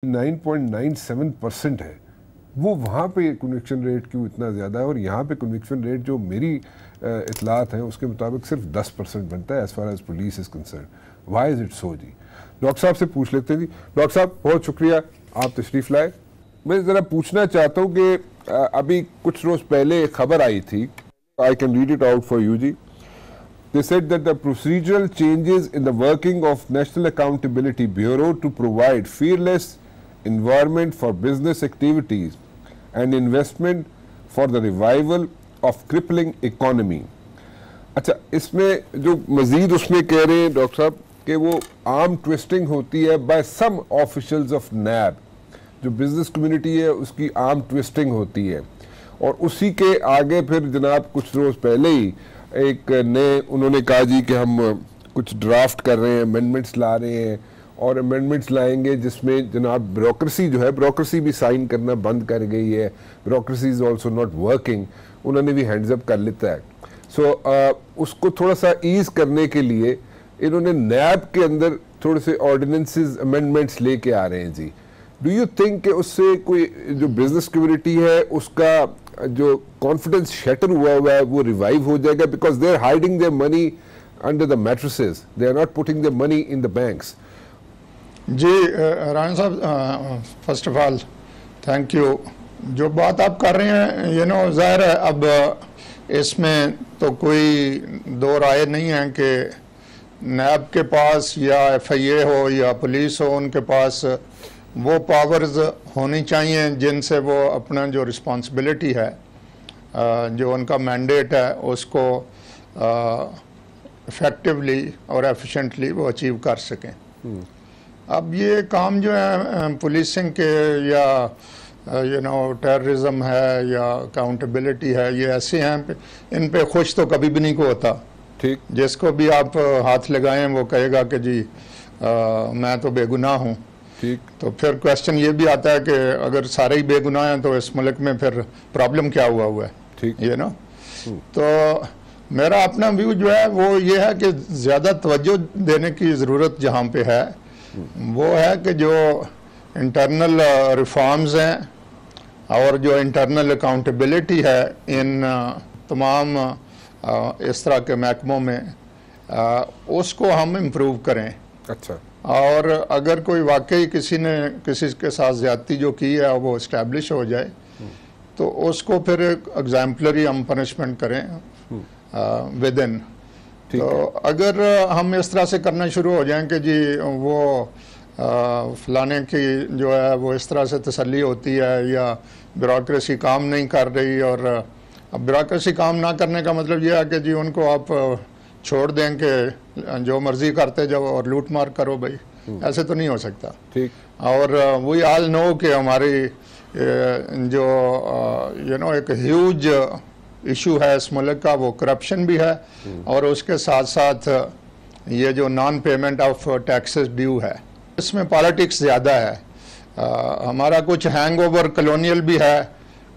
9.97% है, वो वहाँ पे कन्विक्शन रेट क्यों इतना ज़्यादा है और यहाँ पे कन्विक्शन रेट जो मेरी इतलात हैं उसके मुताबिक सिर्फ 10% बनता है as far as police is concern. Why is it so जी? डॉक्टर साहब से पूछ लेते हैं जी। डॉक्टर साहब बहुत शुक्रिया, आप तशरीफ़ लाए। मैं ज़रा पूछना चाहता हूँ कि अभी कुछ रोज़ पहले खबर आई थी, I can read it out for you जी। They said that the procedural changes in the working of National Accountability Bureau to provide fearless environment for business activities and investment for the revival of crippling economy। अच्छा, इसमें जो मजीद उसमें कह रहे हैं doctor साहब कि वो आर्म ट्विस्टिंग होती है बाय सम ऑफिशियल्स ऑफ नैब, जो बिजनेस कम्युनिटी है उसकी आर्म ट्विस्टिंग होती है। और उसी के आगे फिर जनाब कुछ रोज़ पहले ही एक नए उन्होंने कहा जी कि हम कुछ ड्राफ्ट कर रहे हैं, अमेंडमेंट्स ला रहे हैं और अमेंडमेंट्स लाएंगे जिसमें जनाब ब्यूरोक्रेसी जो है, ब्यूरोक्रेसी भी साइन करना बंद कर गई है, bureaucracy is also not working, उन्होंने भी हैंड्स अप कर लेता है। सो उसको थोड़ा सा ईज़ करने के लिए इन्होंने नैब के अंदर थोड़े से ऑर्डिनेंसेस अमेंडमेंट्स लेके आ रहे हैं जी। डू यू थिंक कि उससे कोई जो बिजनेस कम्युनिटी है उसका जो कॉन्फिडेंस शटर हुआ है वो रिवाइव हो जाएगा? Because they are hiding their money under the mattresses, they are not putting their money in the banks. जी राना साहब, first of all thank you. जो बात आप कर रहे हैं ज़ाहिर है अब इसमें तो कोई दो राय नहीं है कि नैब के पास या FIA हो या पुलिस हो, उनके पास वो पावर्स होनी चाहिए जिनसे वो अपना जो रिस्पॉन्सिबिलिटी है, जो उनका मैंडेट है, उसको इफ़ेक्टिवली और एफिशिएंटली वो अचीव कर सकें। अब ये काम जो है पुलिसिंग के या टेररिज्म है या अकाउंटेबिलिटी है, ये ऐसे हैं इन पे खुश तो कभी भी नहीं को होता। ठीक, जिसको भी आप हाथ लगाएं वो कहेगा कि जी मैं तो बेगुनाह हूँ। ठीक, तो फिर क्वेश्चन ये भी आता है कि अगर सारे ही बेगुनाह हैं तो इस मुल्क में फिर प्रॉब्लम क्या हुआ है? ठीक, तो मेरा अपना व्यू जो है वो ये है कि ज़्यादा तवज्जो देने की ज़रूरत जहाँ पे है वो है कि जो इंटरनल रिफॉर्म्स हैं और जो इंटरनल अकाउंटेबिलिटी है इन तमाम इस तरह के महकमों में, उसको हम इम्प्रूव करें। अच्छा, और अगर कोई वाकई किसी के साथ ज्यादती जो की है वो इस्टेब्लिश हो जाए तो उसको फिर एक एग्जाम्पलरी हम पनिशमेंट करें विद इन। तो अगर हम इस तरह से करना शुरू हो जाएं कि जी वो फलाने की जो है वो इस तरह से तसल्ली होती है या ब्यूरोक्रेसी काम नहीं कर रही, और अब ब्यूरोक्रेसी काम ना करने का मतलब ये है कि जी उनको आप छोड़ दें कि जो मर्जी करते जाओ और लूट मार करो भाई, ऐसे तो नहीं हो सकता। ठीक, और वी ऑल नो कि हमारी जो एक ह्यूज इशू है इस मुल्क का वो करप्शन भी है, और उसके साथ साथ ये जो non payment of taxes due है, इसमें पॉलिटिक्स ज़्यादा है। हमारा कुछ हैंगओवर कॉलोनियल भी है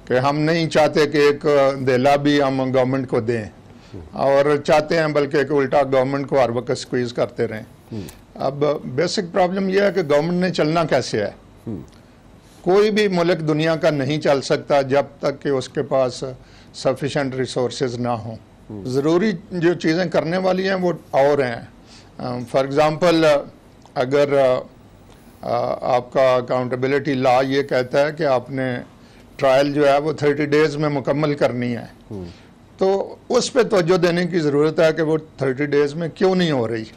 कि हम नहीं चाहते कि एक देला भी हम गवर्नमेंट को दें, और चाहते हैं बल्कि एक उल्टा गवर्नमेंट को हर वक्त स्क्वीज करते रहें। अब बेसिक प्रॉब्लम यह है कि गवर्नमेंट ने चलना कैसे है। कोई भी मुल्क दुनिया का नहीं चल सकता जब तक कि उसके पास सफिशेंट रिसोर्सेज ना हो। ज़रूरी जो चीज़ें करने वाली हैं वो और हैं। फॉर एग्ज़ाम्पल अगर आपका अकाउंटेबिलिटी लॉ ये कहता है कि आपने ट्रायल जो है वो 30 डेज़ में मुकम्मल करनी है, तो उस पर तवज्जो देने की ज़रूरत है कि वो 30 डेज़ में क्यों नहीं हो रही।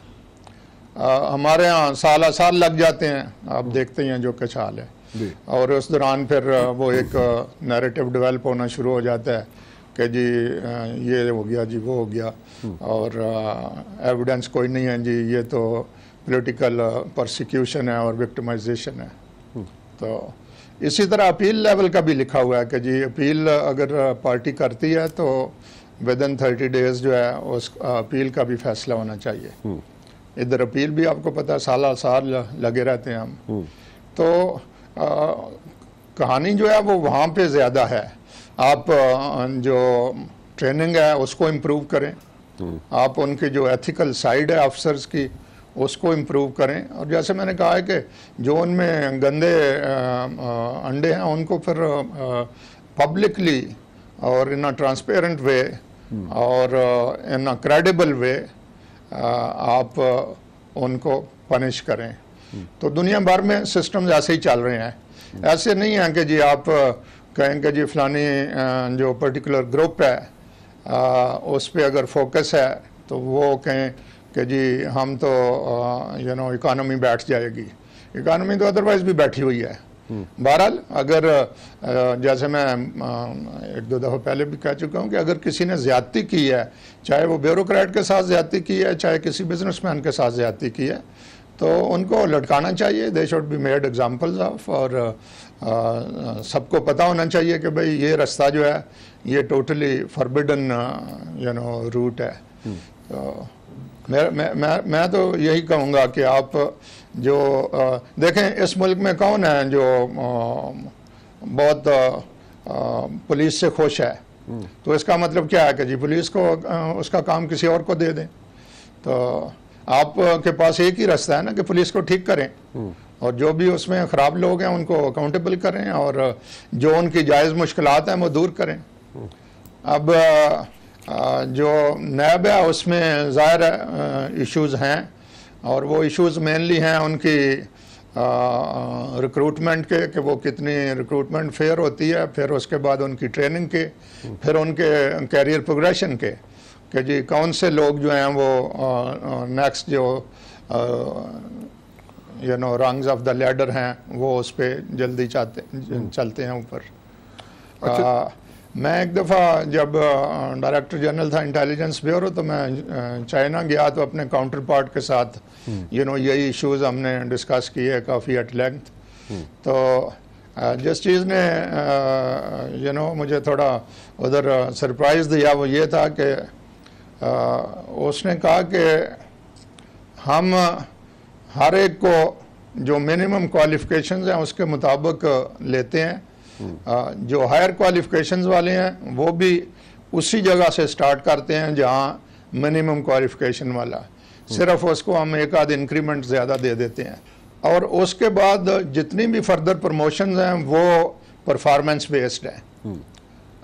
हमारे यहाँ साल लग जाते हैं, आप देखते हैं जो कुछ हाल है, और उस दौरान फिर वो एक नैरेटिव डेवलप होना शुरू हो जाता है कि जी ये हो गया जी वो हो गया, और एविडेंस कोई नहीं है जी, ये तो पॉलिटिकल परसिक्यूशन है और विक्टिमाइजेशन है। तो इसी तरह अपील लेवल का भी लिखा हुआ है कि जी अपील अगर पार्टी करती है तो विद इन 30 डेज़ जो है उस अपील का भी फैसला होना चाहिए। इधर अपील भी आपको पता है साल लगे रहते हैं हम। तो कहानी जो है वो वहाँ पे ज़्यादा है। आप जो ट्रेनिंग है उसको इम्प्रूव करें, आप उनकी जो एथिकल साइड है अफसर्स की उसको इम्प्रूव करें। और जैसे मैंने कहा है कि जो उनमें गंदे अंडे हैं उनको फिर पब्लिकली और इन अ ट्रांसपेरेंट वे और इन अ क्रेडिबल वे आप उनको पनिश करें। तो दुनिया भर में सिस्टम्स ऐसे ही चल रहे हैं। ऐसे नहीं है कि जी आप कहें कि जी फलानी जो पर्टिकुलर ग्रुप है उस पर अगर फोकस है तो वो कहें कि जी हम तो इकॉनमी बैठ जाएगी। इकॉनमी तो अदरवाइज भी बैठी हुई है। बहरहाल अगर जैसे मैं एक दो दफ़ा पहले भी कह चुका हूँ कि अगर किसी ने ज़्यादती की है, चाहे वो ब्यूरोक्रेट के साथ ज़्यादती की है, चाहे किसी बिजनेसमैन के साथ ज़्यादती की है, तो उनको लटकाना चाहिए। They should be made examples of. और सबको पता होना चाहिए कि भाई ये रास्ता जो है ये टोटली फॉरबिडन रूट है। तो मैं तो यही कहूँगा कि आप जो देखें इस मुल्क में कौन है जो बहुत पुलिस से खुश है, तो इसका मतलब क्या है कि जी पुलिस को उसका काम किसी और को दे दें। तो आपके पास एक ही रास्ता है ना कि पुलिस को ठीक करें और जो भी उसमें ख़राब लोग हैं उनको अकाउंटेबल करें और जो उनकी जायज़ मुश्किलात हैं वो दूर करें। अब जो नैब है उसमें ज़ाहिर इश्यूज़ हैं और वो इश्यूज़ मेनली हैं उनकी रिक्रूटमेंट के कि वो कितनी रिक्रूटमेंट फेयर होती है, फिर उसके बाद उनकी ट्रेनिंग के, फिर उनके कैरियर प्रोग्रेशन के कि जी कौन से लोग जो हैं वो नेक्स्ट जो रंग्स ऑफ द लैडर हैं वो उस पर जल्दी चलते हैं ऊपर। अच्छा। मैं एक दफ़ा जब डायरेक्टर जनरल था इंटेलिजेंस ब्यूरो तो मैं चाइना गया तो अपने काउंटर पार्ट के साथ यही इश्यूज़ हमने डिस्कस किए काफ़ी एट लेंथ। तो जिस चीज़ ने मुझे थोड़ा उधर सरप्राइज़ दिया वो ये था कि उसने कहा कि हम हर एक को जो मिनिमम क्वालिफ़िकेशंस हैं उसके मुताबिक लेते हैं, जो हायर क्वालिफ़िकेशंस वाले हैं वो भी उसी जगह से स्टार्ट करते हैं जहां मिनिमम क्वालिफ़िकेशन वाला, सिर्फ उसको हम एक आध इंक्रीमेंट ज़्यादा दे देते हैं और उसके बाद जितनी भी फर्दर प्रमोशंस हैं वो परफॉर्मेंस बेस्ड है।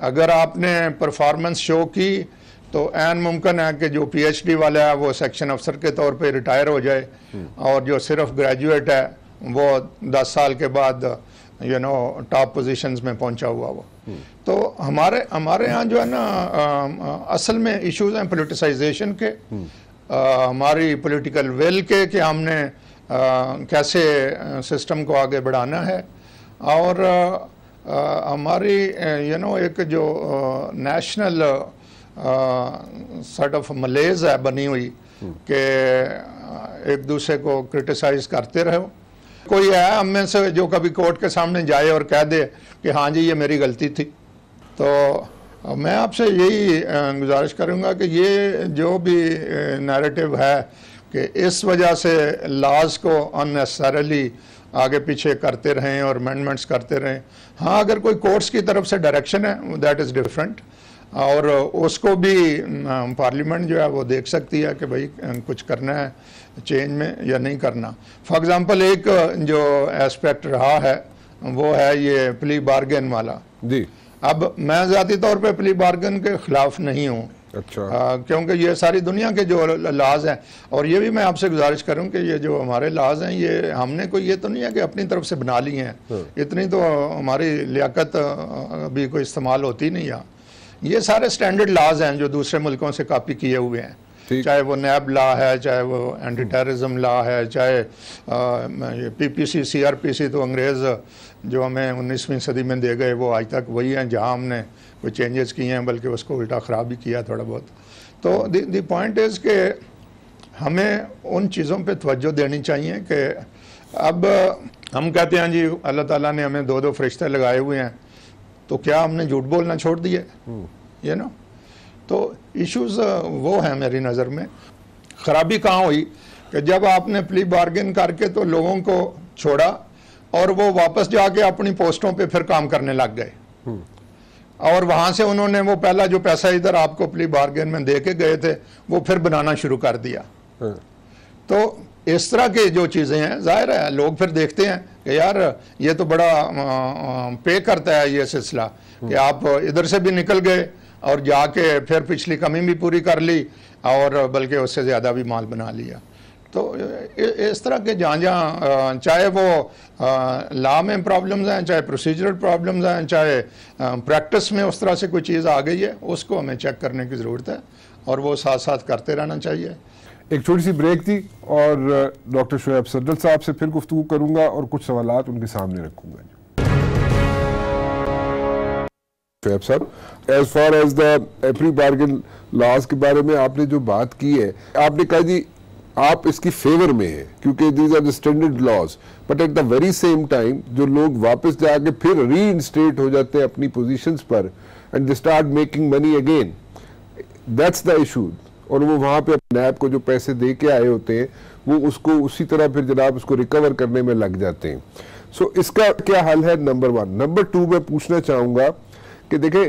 अगर आपने परफॉर्मेंस शो की तो ऐन मुमकिन है कि जो PhD वाला है वो सेक्शन अफसर के तौर पे रिटायर हो जाए और जो सिर्फ ग्रेजुएट है वो 10 साल के बाद टॉप पोजीशंस में पहुंचा हुआ वो। तो हमारे यहाँ जो है ना असल में इश्यूज हैं पॉलिटिसाइजेशन के, हमारी पॉलिटिकल विल के कि हमने कैसे सिस्टम को आगे बढ़ाना है और हमारी एक जो नेशनल सॉर्ट ऑफ मलेज है बनी हुई कि एक दूसरे को क्रिटिसाइज करते रहो। कोई है हम में से जो कभी कोर्ट के सामने जाए और कह दे कि हाँ जी ये मेरी गलती थी, तो मैं आपसे यही गुजारिश करूँगा कि ये जो भी नैरेटिव है कि इस वजह से लॉज को अननेसेसरली आगे पीछे करते रहें और अमेंडमेंट्स करते रहें। हाँ, अगर कोई कोर्ट्स की तरफ से डायरेक्शन है दैट इज़ डिफरेंट और उसको भी पार्लियामेंट जो है वो देख सकती है कि भाई कुछ करना है चेंज में या नहीं करना। फॉर एग्जांपल एक जो एस्पेक्ट रहा है वो है ये प्ली बार्गेन वाला जी। अब मैं ज़ाती तौर पे प्ली बार्गेन के ख़िलाफ़ नहीं हूँ। अच्छा। क्योंकि ये सारी दुनिया के जो लाज हैं और ये भी मैं आपसे गुजारिश करूँ कि ये जो हमारे लाज हैं ये हमने कोई ये तो नहीं है कि अपनी तरफ से बना ली हैं, इतनी तो हमारी लियाकत अभी कोई इस्तेमाल होती नहीं है। ये सारे स्टैंडर्ड लॉज हैं जो दूसरे मुल्कों से कॉपी किए हुए हैं, चाहे वो नैब लॉ है, चाहे वो एंटी टेररिज्म लॉ है, चाहे PPC CRPC तो अंग्रेज़ जो हमें 19वीं सदी में दे गए वो आज तक वही हैं, जहां हमने कोई चेंजेस किए हैं बल्कि उसको उल्टा ख़राब भी किया थोड़ा बहुत। तो द पॉइंट इज़ कि हमें उन चीज़ों पे तवज्जो देनी चाहिए कि अब हम कहते हैं जी अल्लाह ताला ने हमें 2-2 फरिश्ते लगाए हुए हैं, तो क्या हमने झूठ बोलना छोड़ दिए तो इश्यूज वो है मेरी नज़र में। ख़राबी कहाँ हुई कि जब आपने प्ली बार्गेन करके तो लोगों को छोड़ा और वो वापस जाके अपनी पोस्टों पे फिर काम करने लग गए और वहाँ से उन्होंने वो पहला जो पैसा इधर आपको प्ली बार्गेन में दे के गए थे वो फिर बनाना शुरू कर दिया। तो इस तरह के जो चीज़ें हैं, जाहिर है लोग फिर देखते हैं कि यार ये तो बड़ा पे करता है ये सिलसिला कि आप इधर से भी निकल गए और जाके फिर पिछली कमी भी पूरी कर ली और बल्कि उससे ज़्यादा भी माल बना लिया। तो इस तरह के जहाँ जहाँ चाहे वो लॉ में प्रॉब्लम्स हैं, चाहे प्रोसीजरल प्रॉब्लम्स हैं, चाहे प्रैक्टिस में उस तरह से कोई चीज़ आ गई है, उसको हमें चेक करने की ज़रूरत है और वो साथ साथ करते रहना चाहिए। एक छोटी सी ब्रेक थी और डॉक्टर शोएब सज्जल साहब से फिर गुफ्तगू करूंगा और कुछ सवालात उनके सामने रखूंगा। शोएब साहब, as far as the plea bargain laws के बारे में आपने जो बात की है, आपने कहा जी आप इसकी फेवर में है क्योंकि these are the standard laws, but at the very same time जो लोग वापस जाके फिर री इंस्टेट हो जाते हैं अपनी पोजीशंस पर and they start making money again, that's the issue. और वो वहाँ पे नैब को जो पैसे दे के आए होते हैं वो उसको उसी तरह फिर जनाब उसको रिकवर करने में लग जाते हैं। सो इसका क्या हल है, नंबर 1। नंबर 2 मैं पूछना चाहूँगा कि देखें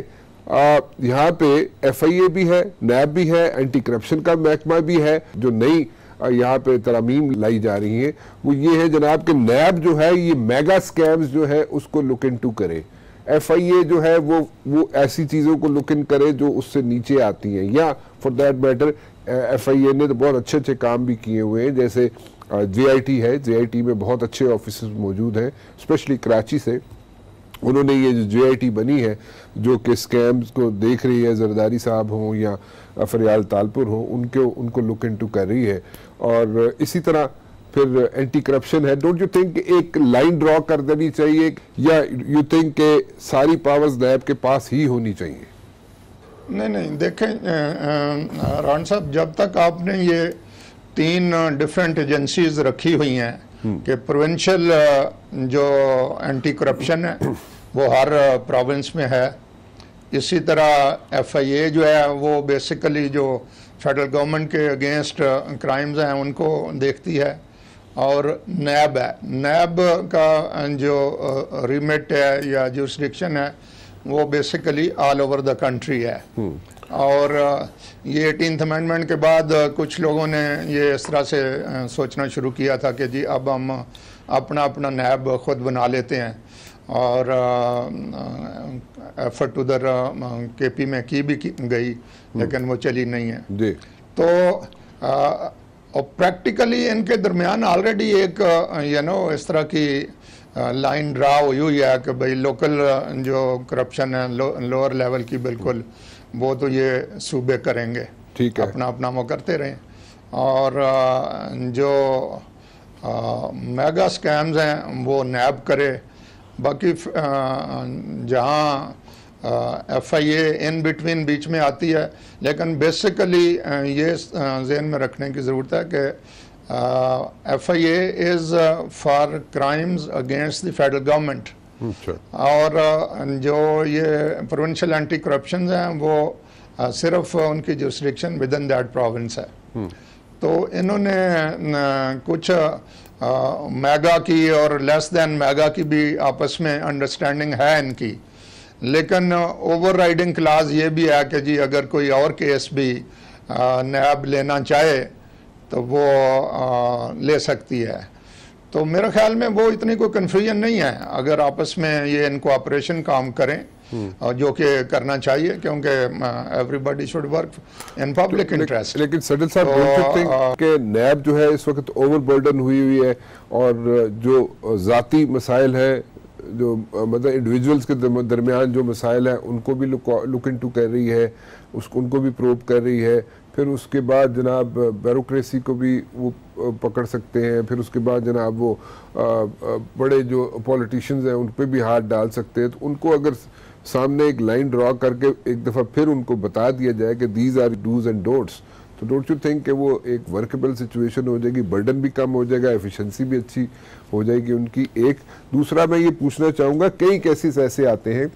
यहाँ पे FIA भी है, नैब भी है, एंटी करप्शन का महकमा भी है। जो नई यहाँ पे तरमीम लाई जा रही है वो ये है जनाब कि नैब जो है ये मेगा स्कैम्स जो है उसको लुक इनटू करे, FIA जो है वो ऐसी चीज़ों को लुक इन करे जो उससे नीचे आती हैं, या फॉर दैट मैटर FIA ने तो बहुत अच्छे अच्छे काम भी किए हुए हैं। जैसे JIT है, JIT में बहुत अच्छे ऑफिस मौजूद हैं, स्पेशली कराची से उन्होंने ये जो JIT बनी है जो कि स्कैम्स को देख रही है, जरदारी साहब हों या फरियाल तालपुर हों, उनको लुक इनटू कर रही है। और इसी तरह फिर एंटी करप्शन है। डोंट यू थिंक एक लाइन ड्रॉ कर देनी चाहिए, या यू थिंक के सारी पावर्स नैब के पास ही होनी चाहिए? नहीं, देखें रान साहब, जब तक आपने ये 3 डिफरेंट एजेंसीज रखी हुई हैं कि प्रोविंशियल जो एंटी करप्शन है वो हर प्रोविंस में है, इसी तरह FIA जो है वो बेसिकली जो फेडरल गवर्नमेंट के अगेंस्ट क्राइम्स हैं उनको देखती है, और नैब है, नैब का जो रिमिट है या जुरिस्डिक्शन है वो basically all over the country है। और ये 18th अमेंडमेंट के बाद कुछ लोगों ने ये इस तरह से सोचना शुरू किया था कि जी अब हम अपना अपना नैब खुद बना लेते हैं, और एफर्ट उधर KP में की भी गई लेकिन वो चली नहीं है। तो और प्रैक्टिकली इनके दरमियान ऑलरेडी एक इस तरह की लाइन ड्रा हुई है कि भाई लोकल जो करप्शन है लोअर लेवल की, बिल्कुल वो तो ये सूबे करेंगे, ठीक है, अपना अपना वो करते रहें। और जो मेगा स्कैम्स हैं वो नैब करे, बाकी जहाँ FIA इन बिटवीन बीच में आती है, लेकिन बेसिकली ये ज़हन में रखने की ज़रूरत है कि FIA is for crimes against the federal government, और जो ये प्रोविंशियल एंटी करप्शन हैं वो सिर्फ उनकी jurisdiction with in that province है। तो इन्होंने कुछ मेगा की और लेस देन मेगा की भी आपस में अंडरस्टैंडिंग है इनकी, लेकिन ओवर राइडिंग क्लास ये भी है कि जी अगर कोई और केस भी नैब लेना चाहे तो वो ले सकती है। तो मेरे ख्याल में वो इतनी कोई कन्फ्यूजन नहीं है अगर आपस में ये इन कोऑपरेशन काम करें, जो कि करना चाहिए, क्योंकि everybody should work in public interest. लेकिन सज्जल साहब कि नैब जो है इस वक्त ओवरबर्डन हुई है, और जो ज़ाती मसाइल है, जो मतलब इंडिविजुअल्स के दरमियान जो मसाइल हैं उनको भी लुक इनटू कर रही है, उनको भी प्रोब कर रही है। फिर उसके बाद जनाब ब्यूरोक्रेसी को भी वो पकड़ सकते हैं, फिर उसके बाद जनाब वो बड़े जो पॉलिटिशियंस हैं उन पर भी हाथ डाल सकते हैं। तो उनको अगर सामने एक लाइन ड्रॉ करके एक दफ़ा फिर उनको बता दिया जाए कि these are dos and don'ts, तो डोंट यू थिंक कि वो एक वर्केबल सिचुएशन हो जाएगी, बर्डन भी कम हो जाएगा, एफिशिएंसी भी अच्छी हो जाएगी उनकी। एक दूसरा मैं ये पूछना चाहूँगा, कई केसेस ऐसे आते हैं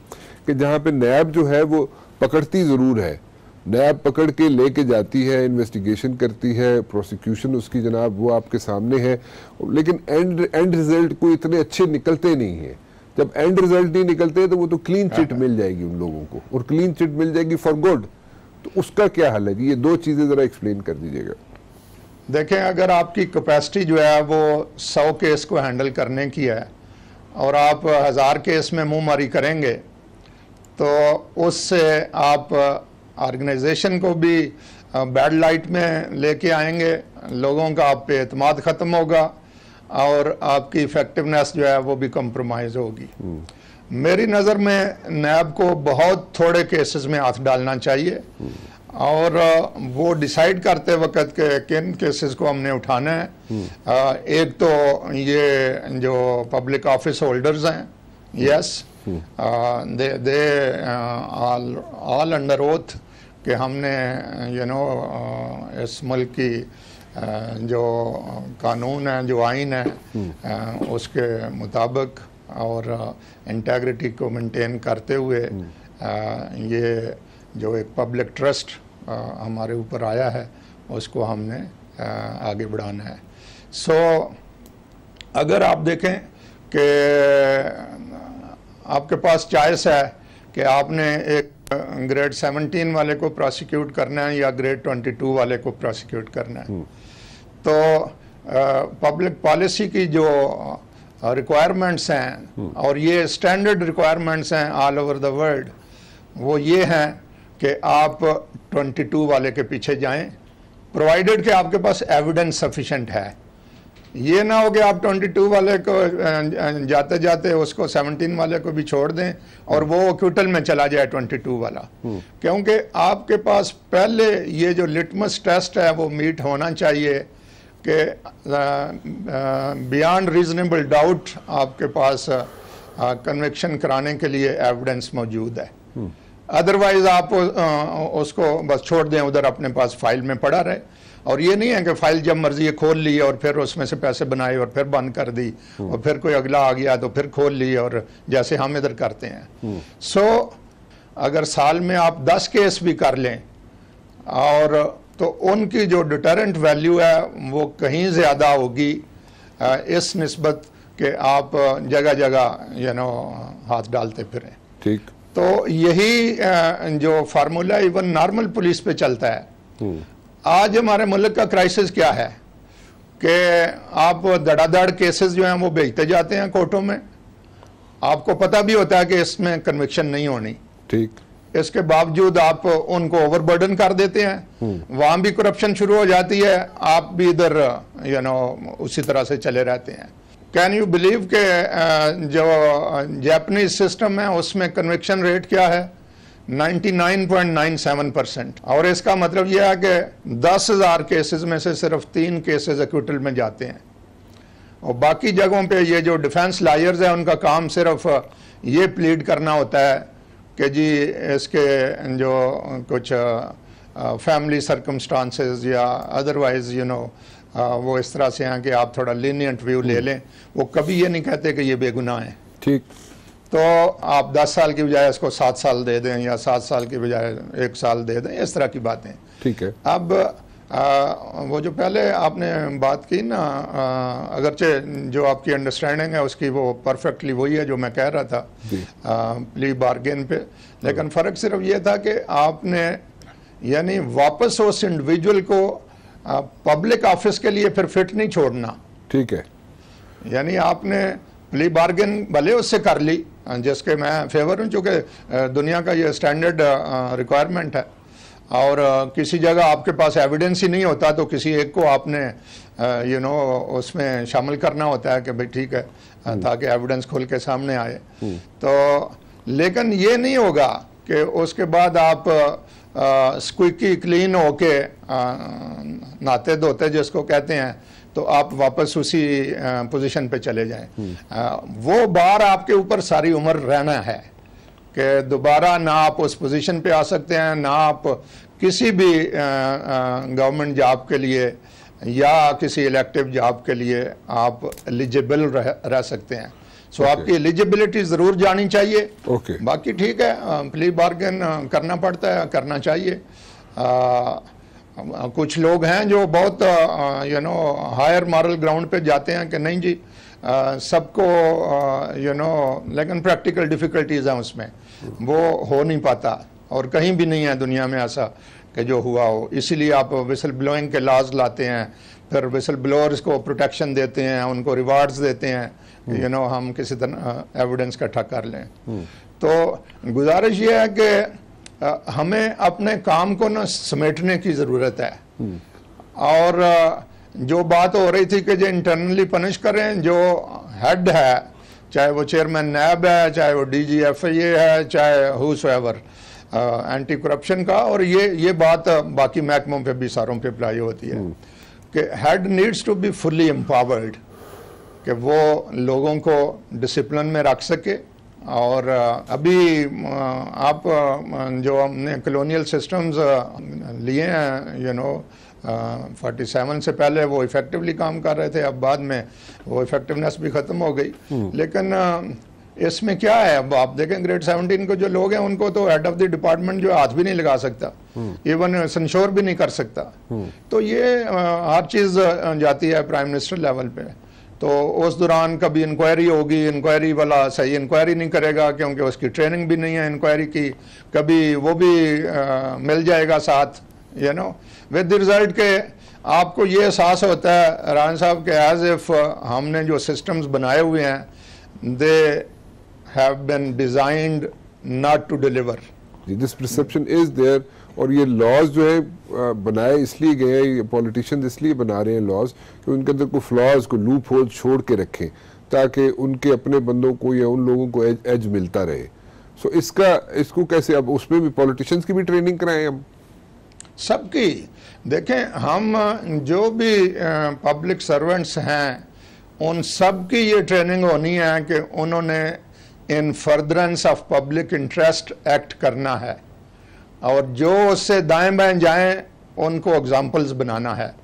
कि जहाँ पे नैब जो है वो पकड़ती ज़रूर है, नैब पकड़ के लेके जाती है, इन्वेस्टिगेशन करती है, प्रोसिक्यूशन उसकी जनाब वो आपके सामने है, लेकिन एंड रिजल्ट को इतने अच्छे निकलते नहीं हैं। जब एंड रिजल्ट नहीं निकलते तो वो तो क्लीन चिट मिल जाएगी उन लोगों को, और क्लीन चिट मिल जाएगी फॉर गुड। तो उसका क्या हल है? ये 2 चीज़ें ज़रा एक्सप्लेन कर दीजिएगा। देखें, अगर आपकी कैपेसिटी जो है वो 100 केस को हैंडल करने की है और आप 1000 केस में मुंह मारी करेंगे, तो उससे आप ऑर्गेनाइजेशन को भी बैड लाइट में लेके आएंगे, लोगों का आप पे एतमाद ख़त्म होगा और आपकी इफ़ेक्टिवनेस जो है वो भी कंप्रोमाइज़ होगी। मेरी नज़र में नैब को बहुत थोड़े केसेस में हाथ डालना चाहिए और वो डिसाइड करते वक्त के किन केसेस को हमने उठाना है। एक तो ये जो पब्लिक ऑफिस होल्डर्स हैं, yes, they all under oath कि हमने इस मुल्क की जो कानून है, जो आइन है, उसके मुताबिक और इंटेग्रिटी को मेंटेन करते हुए ये जो एक पब्लिक ट्रस्ट हमारे ऊपर आया है उसको हमने आगे बढ़ाना है। सो अगर आप देखें कि आपके पास चॉइस है कि आपने एक ग्रेड 17 वाले को प्रोसिक्यूट करना है या ग्रेड 22 वाले को प्रोसिक्यूट करना है, तो पब्लिक पॉलिसी की जो रिक्वायरमेंट्स हैं और ये स्टैंडर्ड रिक्वायरमेंट्स हैं ऑल ओवर द वर्ल्ड, वो ये हैं कि आप 22 वाले के पीछे जाएं, प्रोवाइडेड कि आपके पास एविडेंस सफिशेंट है। ये ना हो कि आप 22 वाले को जाते जाते उसको 17 वाले को भी छोड़ दें और वो एक्विटल में चला जाए 22 वाला, क्योंकि आपके पास पहले ये जो लिटमस टेस्ट है वो मीट होना चाहिए कि बियॉन्ड रीजनेबल डाउट आपके पास कन्विक्शन कराने के लिए एविडेंस मौजूद है। अदरवाइज आप उसको बस छोड़ दें उधर अपने पास फाइल में पड़ा रहे। और ये नहीं है कि फाइल जब मर्जी खोल ली और फिर उसमें से पैसे बनाए और फिर बंद कर दी और फिर कोई अगला आ गया तो फिर खोल ली, और जैसे हम इधर करते हैं। सो अगर साल में आप 10 केस भी कर लें और तो उनकी जो डिटरेंट वैल्यू है वो कहीं ज़्यादा होगी इस निस्बत कि आप जगह जगह हाथ डालते फिरें। ठीक, तो यही जो फार्मूला इवन नॉर्मल पुलिस पे चलता है। आज हमारे मुल्क का क्राइसिस क्या है कि आप धड़ाधड़ केसेस जो हैं वो भेजते जाते हैं कोर्टों में, आपको पता भी होता है कि इसमें कन्विक्शन नहीं होनी, ठीक, इसके बावजूद आप उनको ओवरबर्डन कर देते हैं, वहां भी करप्शन शुरू हो जाती है, आप भी इधर उसी तरह से चले रहते हैं। कैन यू बिलीव के जो जापानीज सिस्टम है उसमें कन्विक्शन रेट क्या है? 99.97%। और इसका मतलब यह है कि 10,000 केसेस में से सिर्फ 3 केसेस एक्विटल में जाते हैं और बाकी जगहों पे ये जो डिफेंस लॉयर्स हैं उनका काम सिर्फ ये प्लीड करना होता है कि जी इसके जो कुछ फैमिली सर्कमस्टांसेस या अदरवाइज वो इस तरह से हैं कि आप थोड़ा लीनियंट व्यू ले लें। वो कभी ये नहीं कहते कि ये बेगुनाह है। ठीक, तो आप 10 साल की बजाय इसको 7 साल दे दें या 7 साल की बजाय 1 साल दे दें, इस तरह की बातें। ठीक है। अब वो जो पहले आपने बात की ना, अगरचे जो आपकी अंडरस्टैंडिंग है उसकी वो परफेक्टली वही है जो मैं कह रहा था प्ली बार्गेन पे, लेकिन फ़र्क सिर्फ ये था कि आपने यानी वापस उस इंडिविजुअल को पब्लिक ऑफिस के लिए फिर फिट नहीं छोड़ना। ठीक है, यानी आपने प्ली बार्गेन भले उससे कर ली, जिसके मैं फेवर हूँ, चूँकि दुनिया का ये स्टैंडर्ड रिक्वायरमेंट है और किसी जगह आपके पास एविडेंस ही नहीं होता तो किसी एक को आपने उसमें शामिल करना होता है कि भाई ठीक है, ताकि एविडेंस खुल के सामने आए। तो लेकिन ये नहीं होगा कि उसके बाद आप स्क्विकी क्लीन होके नहाते धोते जिसको कहते हैं, तो आप वापस उसी पोजीशन पे चले जाएं। वो बार आपके ऊपर सारी उम्र रहना है कि दोबारा ना आप उस पोजीशन पे आ सकते हैं, ना आप किसी भी गवर्नमेंट जॉब के लिए या किसी इलेक्टिव जॉब के लिए आप एलिजिबल रह सकते हैं। सो आपकी एलिजिबिलिटी ज़रूर जानी चाहिए। बाकी ठीक है, प्ली बार्गेन करना पड़ता है, करना चाहिए। कुछ लोग हैं जो बहुत हायर मॉरल ग्राउंड पे जाते हैं कि नहीं जी सबको लेकिन प्रैक्टिकल डिफ़िकल्टीज़ हैं उसमें, वो हो नहीं पाता और कहीं भी नहीं है दुनिया में ऐसा कि जो हुआ हो, इसीलिए आप विसल ब्लोइंग के लॉज लाते हैं, फिर विसल ब्लोअर्स को प्रोटेक्शन देते हैं, उनको रिवार्ड्स देते हैं, यू नो हम किसी तरह एविडेंस इकट्ठा कर लें। तो गुजारिश ये है कि हमें अपने काम को ना समेटने की ज़रूरत है। और जो बात हो रही थी कि जो इंटरनली पनिश करें, जो हेड है, चाहे वो चेयरमैन नैब है, चाहे वो DGFIA है, चाहे हुसएवर एंटी करप्शन का, और ये बात बाकी महकमों पे भी सारों पे अप्लाई होती है कि head needs to be fully empowered, कि वो लोगों को डिसिप्लिन में रख सके। और अभी आप जो हमने कॉलोनियल सिस्टम्स लिए हैं, यू नो 47 से पहले वो इफेक्टिवली काम कर रहे थे, अब बाद में वो इफेक्टिवनेस भी ख़त्म हो गई। लेकिन इसमें क्या है, अब आप देखें ग्रेड 17 को जो लोग हैं उनको तो हेड ऑफ द डिपार्टमेंट जो हाथ भी नहीं लगा सकता, इवन सेंश्योर भी नहीं कर सकता। तो ये हर चीज़ जाती है प्राइम मिनिस्टर लेवल पे। तो उस दौरान कभी इंक्वायरी होगी, इंक्वायरी वाला सही इंक्वायरी नहीं करेगा क्योंकि उसकी ट्रेनिंग भी नहीं है इंक्वायरी की, कभी वो भी मिल जाएगा साथ, you know, with the result के आपको ये एहसास होता है रान साहब के एज इफ हमने जो सिस्टम्स बनाए हुए हैं they have been designed not to deliver. This perception is there, और ये लॉज जो है बनाए इसलिए गए हैं, ये पॉलिटिशियंस इसलिए बना रहे हैं लॉज कि उनके अंदर कोई फ्लॉज को लूप होल छोड़ के रखें ताकि उनके अपने बंदों को या उन लोगों को एज मिलता रहे। सो इसको कैसे, अब उसमें भी पॉलिटिशियंस की भी ट्रेनिंग कराएं हम सबकी। देखें, हम जो भी पब्लिक सर्वेंट्स हैं उन सब की ये ट्रेनिंग होनी है कि उन्होंने इन furtherance of public interest act करना है, और जो उससे दाएं बाएं जाएं उनको एग्जाम्पल्स बनाना है।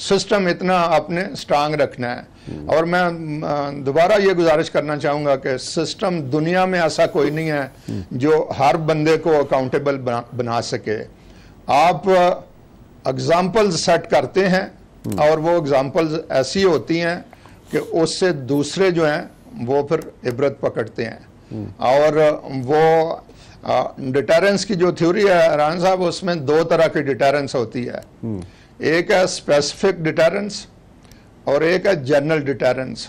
सिस्टम इतना आपने स्ट्रांग रखना है। और मैं दोबारा ये गुजारिश करना चाहूँगा कि सिस्टम दुनिया में ऐसा कोई नहीं है जो हर बंदे को अकाउंटेबल बना सके। आप एग्जाम्पल्स सेट करते हैं और वो एग्जाम्पल्स ऐसी होती हैं कि उससे दूसरे जो हैं वो फिर इबरत पकड़ते हैं। और वो डिटरेंस की जो थ्योरी है रान साहब, उसमें दो तरह की डिटरेंस होती है। एक है स्पेसिफिक डिटरेंस और एक है जनरल डिटरेंस।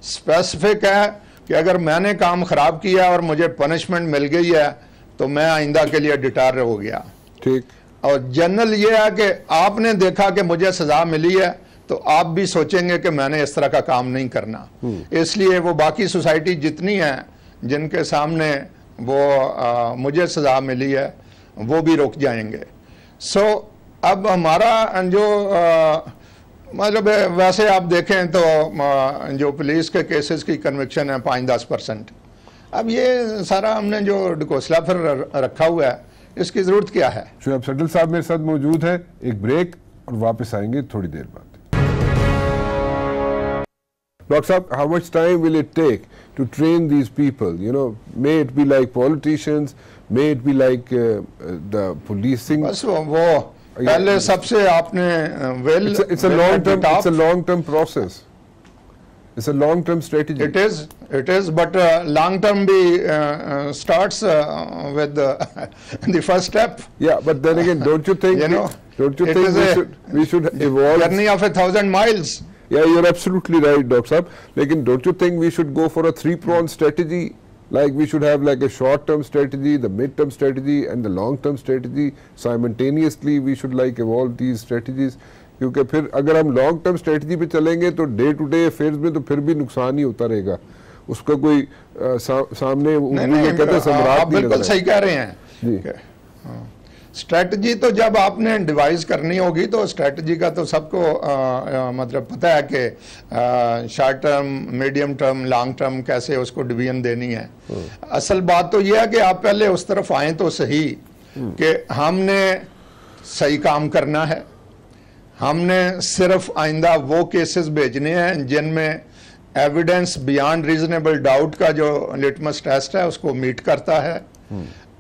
स्पेसिफिक है कि अगर मैंने काम खराब किया और मुझे पनिशमेंट मिल गई है तो मैं आइंदा के लिए डिटर हो गया, ठीक। और जनरल ये है कि आपने देखा कि मुझे सजा मिली है तो आप भी सोचेंगे कि मैंने इस तरह का काम नहीं करना, इसलिए वो बाकी सोसाइटी जितनी है जिनके सामने वो मुझे सजा मिली है वो भी रुक जाएंगे। सो अब हमारा जो मतलब वैसे आप देखें तो जो पुलिस के केसेस की कन्विक्शन है 5-10%। अब ये सारा हमने जो ढकोसला फिर रखा हुआ है, इसकी जरूरत क्या है? शुएब सडल साहब मेरे साथ मौजूद है, एक ब्रेक और वापस आएंगे थोड़ी देर बाद। डॉक्टर साहब, how much time will it take to train these people? You know, may it be like politicians, may it be like the policing. बस वो पहले सबसे आपने it's a long term process. It's a long term strategy. It is, but long term be starts with the first step. Yeah, but then again, don't you think? Don't you think we should evolve? Journey of 1,000 miles. Yeah, you're absolutely right, Dr. Saab. Lekin, don't you think we should go for a three-pronged strategy? Like we should have like a short-term strategy, the mid-term strategy, and the long-term strategy. Simultaneously, we should like evolve these strategies. क्योंकि फिर अगर हम long term strategy पे चलेंगे तो day to day affairs में तो फिर भी नुकसान ही होता रहेगा, उसका कोई सामने आप बिल्कुल सही कह रहे हैं जी। स्ट्रेटजी तो जब आपने डिवाइस करनी होगी तो स्ट्रेटजी का तो सबको मतलब पता है कि short term, medium term, long term कैसे उसको डिवीजन देनी है। असल बात तो यह है कि आप पहले उस तरफ आए तो सही कि हमने सही काम करना है, हमने सिर्फ आइंदा वो केसेस भेजने हैं जिनमें एविडेंस बियॉन्ड रीजनेबल डाउट का जो लिटमस टेस्ट है उसको मीट करता है।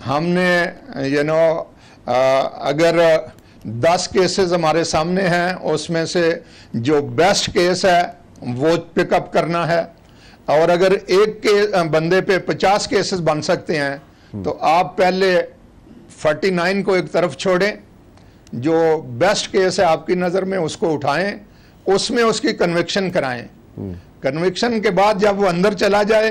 हमने अगर 10 केसेस हमारे सामने हैं उसमें से जो बेस्ट केस है वो पिकअप करना है, और अगर एक के बंदे पे 50 केसेस बन सकते हैं तो आप पहले 49 को एक तरफ छोड़ें जो बेस्ट केस है आपकी नज़र में उसको उठाएं, उसमें उसकी कन्विक्शन कराएं। कन्विक्शन के बाद जब वो अंदर चला जाए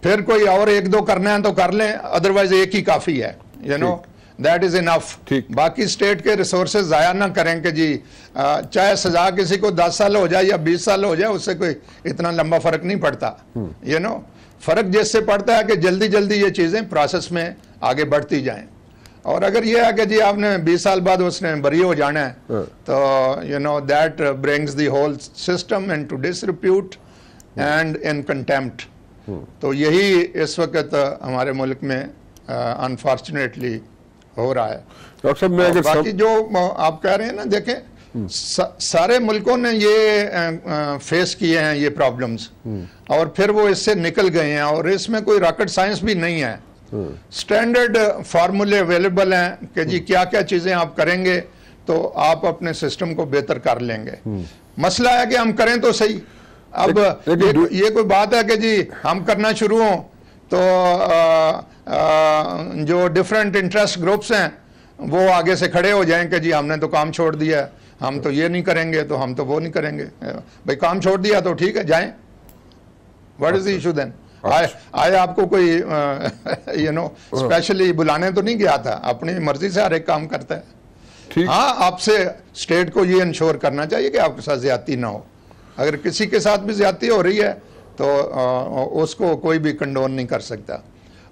फिर कोई और एक दो करना है तो कर लें, अदरवाइज एक ही काफ़ी है, you know, that is enough. बाकी स्टेट के रिसोर्सेज ज़ाया ना करें कि जी चाहे सजा किसी को 10 साल हो जाए या 20 साल हो जाए, उससे कोई इतना लंबा फर्क नहीं पड़ता, यू नो। फर्क जिससे पड़ता है कि जल्दी जल्दी ये चीज़ें प्रोसेस में आगे बढ़ती जाएं। और अगर ये है कि जी आपने 20 साल बाद उसने बरी हो जाना है, तो you know that brings the whole system into disrepute and in contempt. तो यही इस वक्त हमारे मुल्क में अनफॉर्चुनेटली हो रहा है। डॉक्टर साहब, मैं अगर बाकी जो आप कह रहे हैं ना, देखें सारे मुल्कों ने ये फेस किए हैं ये प्रॉब्लम्स, और फिर वो इससे निकल गए हैं, और इसमें कोई रॉकेट साइंस भी नहीं है। स्टैंडर्ड फार्मूले अवेलेबल हैं कि जी क्या क्या चीज़ें आप करेंगे तो आप अपने सिस्टम को बेहतर कर लेंगे। मसला है कि हम करें तो सही। अब ये कोई बात है कि जी हम करना शुरू हों तो जो डिफरेंट इंटरेस्ट ग्रुप्स हैं वो आगे से खड़े हो जाएं कि जी हमने तो काम छोड़ दिया है, हम तो ये नहीं करेंगे, तो हम तो वो नहीं करेंगे। भाई काम छोड़ दिया तो ठीक है, जाएं। What is the issue then? आए आपको कोई यू नो स्पेशली बुलाने तो नहीं गया था, अपनी मर्जी से हर एक काम करता है। हाँ, आपसे स्टेट को ये इंश्योर करना चाहिए कि आपके साथ ज्यादती ना हो। अगर किसी के साथ भी ज्यादती हो रही है तो उसको कोई भी कंडोन नहीं कर सकता।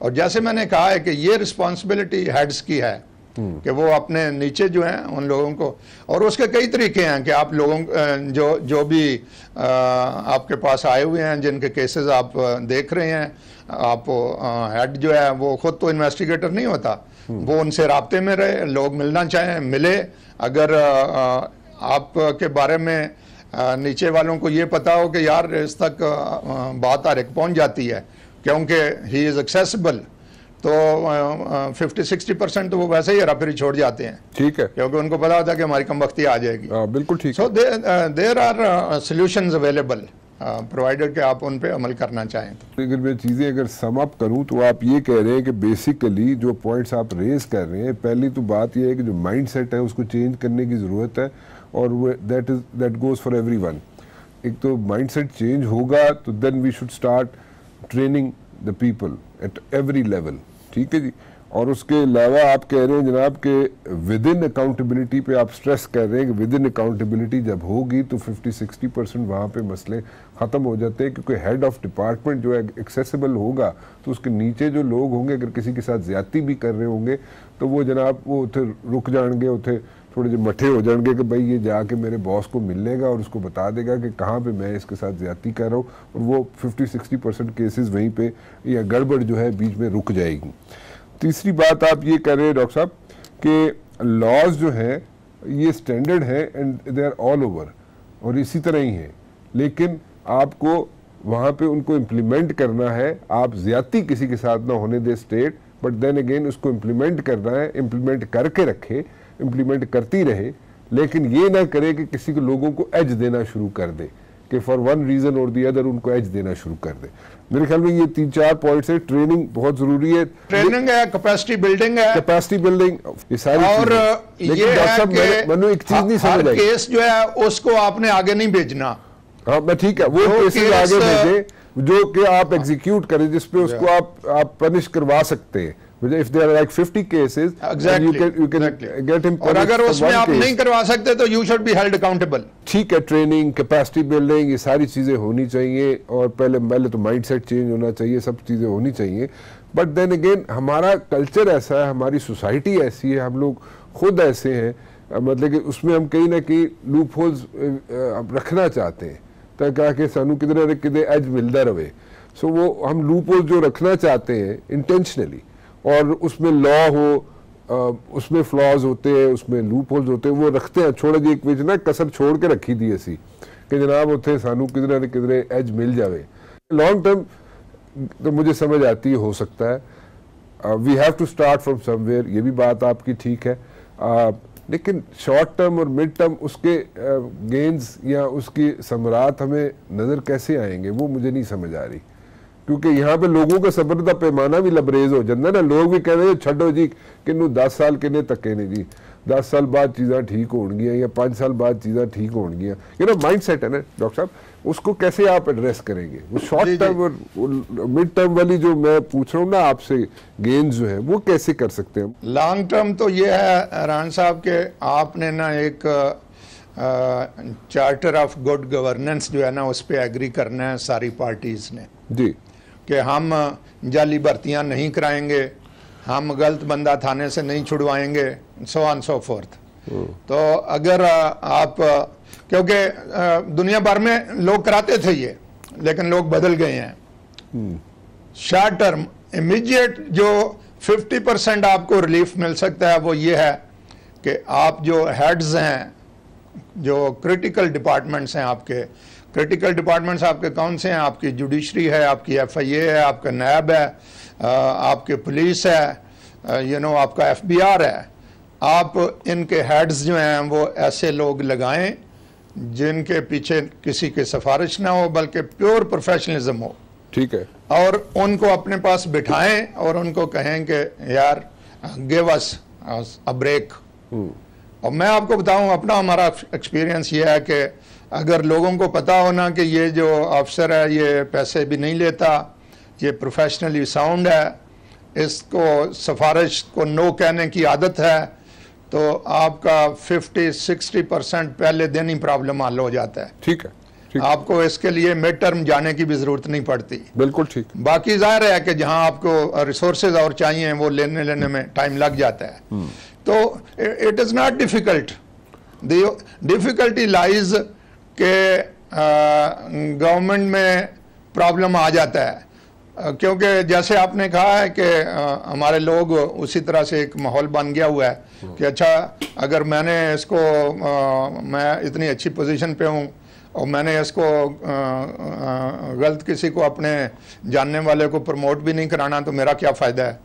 और जैसे मैंने कहा है कि ये रिस्पॉन्सिबिलिटी हेड्स की है कि वो अपने नीचे जो हैं उन लोगों को, और उसके कई तरीके हैं कि आप लोगों जो भी आपके पास आए हुए हैं जिनके केसेस आप देख रहे हैं, आप हेड जो है वो खुद तो इन्वेस्टिगेटर नहीं होता, वो उनसे राब्ते में रहे, लोग मिलना चाहें मिले। अगर आपके बारे में नीचे वालों को ये पता हो कि यार इस तक बात हर एक पहुँच जाती है क्योंकि ही इज़ एक्सेसिबल, तो 50-60% तो वो वैसे ही हेराफेरी छोड़ जाते हैं। ठीक है, क्योंकि उनको पता होता है कि हमारी कमबख्ती आ जाएगी। बिल्कुल ठीक। So there are solutions available provided कि आप उन पे अमल करना चाहें तो। अगर मैं चीज़ें अगर सम अप करूं तो आप ये कह रहे हैं कि बेसिकली जो पॉइंट्स आप रेज कर रहे हैं, पहली तो बात ये है कि जो माइंड सेट है उसको चेंज करने की ज़रूरत है, और वो दैट गोज़ फॉर एवरीवन। एक तो माइंड सेट चेंज होगा तो then we should start training the people at every level. ठीक है जी। और उसके अलावा आप कह रहे हैं जनाब कि विद इन अकाउंटेबिलिटी पे आप स्ट्रेस कर रहे हैं कि विद इन अकाउंटेबिलिटी जब होगी तो 50-60% वहाँ पे मसले ख़त्म हो जाते हैं, क्योंकि हेड ऑफ डिपार्टमेंट जो है एक्सेसिबल होगा तो उसके नीचे जो लोग होंगे अगर किसी के साथ ज़्यादती भी कर रहे होंगे तो वो जनाब वो उथे रुक जाएंगे, उथे थोड़े जो मठे हो जाएंगे कि भाई ये जाके मेरे बॉस को मिल लेगा और उसको बता देगा कि कहाँ पे मैं इसके साथ ज़्यादती कर रहा हूँ, और वो 50-60% केसेस वहीं पे या गड़बड़ जो है बीच में रुक जाएगी। तीसरी बात आप ये कह रहे हैं डॉक्टर साहब कि लॉज जो है ये स्टैंडर्ड है and they are all over, और इसी तरह ही है, लेकिन आपको वहाँ पे उनको इम्प्लीमेंट करना है। आप ज़्यादती किसी के साथ ना होने दे स्टेट, बट देन अगेन उसको इम्प्लीमेंट करना है, इम्प्लीमेंट करके रखे, इम्प्लीमेंट करती रहे, लेकिन ये ना करे कि किसी को लोगों को एज देना शुरू कर दे कि फॉर वन रीजन और दी अदर उनको एज देना शुरू कर दे। मेरे ख्याल में ये 3-4 पॉइंट्स है। ट्रेनिंग बहुत जरूरी है, ट्रेनिंग है, कैपेसिटी बिल्डिंग है, कैपेसिटी बिल्डिंग, ये सारी और ये है कि मैंने एक चीज नहीं समझ आई, केस जो है उसको आपने आगे नहीं भेजना। हाँ मैं ठीक है, वो केसेस आगे भेजे जो कि आप एग्जीक्यूट करें, जिसपे उसको आप पनिश करवा सकते हैं। If there are like 50 cases, exactly, you can get him. और अगर उसमें आप नहीं करवा सकते तो you should be held accountable। ठीक है, ट्रेनिंग, कैपेसिटी बिल्डिंग, ये सारी चीज़ें होनी चाहिए, और पहले तो माइंड सेट चेंज होना चाहिए, सब चीज़ें होनी चाहिए। बट देन अगेन हमारा कल्चर ऐसा है, हमारी सोसाइटी ऐसी है, हम लोग खुद ऐसे हैं, मतलब कि उसमें हम कहीं ना कहीं लूप होल्स रखना चाहते हैं ताकि सानू किधर न किधर एज मिलता रहे। सो वो हम लूप होल्स जो रखना चाहते हैं इंटेंशनली, और उसमें लॉ हो, उसमें फ्लॉज होते हैं, उसमें लूप होल्स होते हैं, वो रखते हैं। छोड़ा जी एक ना कसर छोड़ के रखी दी असी कि जनाब उत्थे सानू किधर न किधर एज मिल जाए। लॉन्ग टर्म तो मुझे समझ आती है, हो सकता है we have to start from somewhere, ये भी बात आपकी ठीक है, लेकिन शॉर्ट टर्म और मिड टर्म उसके गेन्स या उसकी समरात हमें नज़र कैसे आएंगे वो मुझे नहीं समझ आ रही, क्योंकि यहाँ पे लोगों का सब्र का पैमाना भी लबरेज हो जाता है ना। लोग भी कह रहे हैं छड्डो जी किन्नू 10 साल किन्ने धक्के ने जी, 10 साल बाद चीज़ें ठीक होंगियां या 5 साल बाद चीज़ें ठीक होंगियां, यू नो माइंड सेट है ना डॉक्टर साहब, उसको कैसे आप एड्रेस करेंगे? वो शॉर्ट टर्म और मिड टर्म वाली जो मैं पूछ रहा हूँ ना आपसे, गेन्स जो है वो कैसे कर सकते हैं? लॉन्ग टर्म तो ये है रान साहब के आपने ना एक चार्टर ऑफ गुड गवर्नेंस जो है ना उस पर एग्री करना है सारी पार्टीज ने जी, कि हम जाली भर्तियां नहीं कराएंगे, हम गलत बंदा थाने से नहीं छुड़वाएंगे, सो ऑन सो फोर्थ। तो अगर आप, क्योंकि दुनिया भर में लोग कराते थे ये, लेकिन लोग बदल गए हैं। शॉर्ट टर्म इमीडिएट जो 50% आपको रिलीफ मिल सकता है वो ये है कि आप जो हेड्स हैं, जो क्रिटिकल डिपार्टमेंट्स हैं, आपके क्रिटिकल डिपार्टमेंट्स आपके कौन से हैं? आपकी जुडिशरी है, आपकी FIA है, आपका नैब है, आपके पुलिस है, यू नो आपका FBI है। आप इनके हेड्स जो हैं वो ऐसे लोग लगाएं जिनके पीछे किसी की सिफारिश ना हो, बल्कि प्योर प्रोफेशनलिज्म हो। ठीक है। और उनको अपने पास बिठाएं और उनको कहें कि यार गिव अस अ ब्रेक। और मैं आपको बताऊं, अपना हमारा एक्सपीरियंस ये है कि अगर लोगों को पता होना कि ये जो अफसर है ये पैसे भी नहीं लेता, ये प्रोफेशनली साउंड है, इसको सिफारिश को नो कहने की आदत है, तो आपका 50-60% पहले दिन ही प्रॉब्लम हल हो जाता है। ठीक है, ठीक। आपको इसके लिए मिड टर्म जाने की भी जरूरत नहीं पड़ती। बिल्कुल ठीक। बाकी जाहिर है कि जहां आपको रिसोर्सेज और चाहिए वो लेने में टाइम लग जाता है। तो it is not difficult, the difficulty lies के गवर्नमेंट में प्रॉब्लम आ जाता है, क्योंकि जैसे आपने कहा है कि हमारे लोग उसी तरह से एक माहौल बन गया हुआ है कि अच्छा अगर मैंने इसको मैं इतनी अच्छी पोजीशन पे हूँ और मैंने इसको गलत किसी को अपने जानने वाले को प्रमोट भी नहीं कराना तो मेरा क्या फ़ायदा है।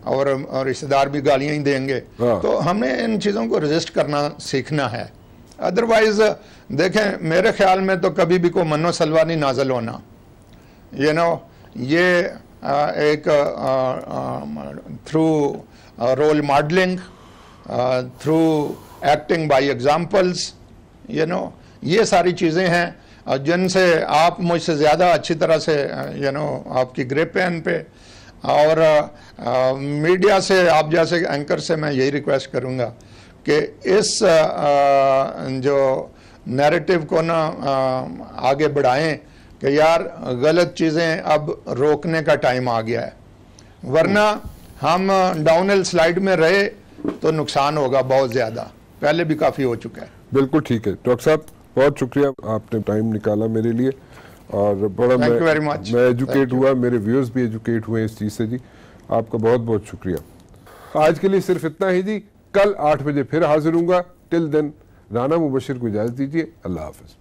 और रिश्तेदार भी गालियाँ ही देंगे। तो हमें इन चीज़ों को रजिस्ट करना सीखना है। अदरवाइज देखें, मेरे ख्याल में तो कभी भी कोई मनो सलवा नहीं नाजल होना, यू नो, ये एक through role modelling, through acting by examples, you know, ये सारी चीज़ें हैं जिनसे आप मुझसे ज़्यादा अच्छी तरह से यू नो आपकी ग्रिप है इन पे। और मीडिया से, आप जैसे एंकर से मैं यही रिक्वेस्ट करूँगा कि इस जो नैरेटिव को ना आगे बढ़ाएं कि यार गलत चीज़ें अब रोकने का टाइम आ गया है, वरना हम डाउनहिल स्लाइड में रहे तो नुकसान होगा बहुत ज़्यादा, पहले भी काफ़ी हो चुका है। बिल्कुल ठीक है डॉक्टर साहब, बहुत शुक्रिया, आपने टाइम निकाला मेरे लिए और बड़ा मैं एजुकेट हुआ, मेरे व्यूअर्स भी एजुकेट हुए इस चीज़ से जी। आपका बहुत बहुत शुक्रिया। आज के लिए सिर्फ इतना ही जी, कल 8 बजे फिर हाजिर हूँगा। टिल देन राना मुबशिर को इजाज़त दीजिए। अल्लाह हाफ़िज़।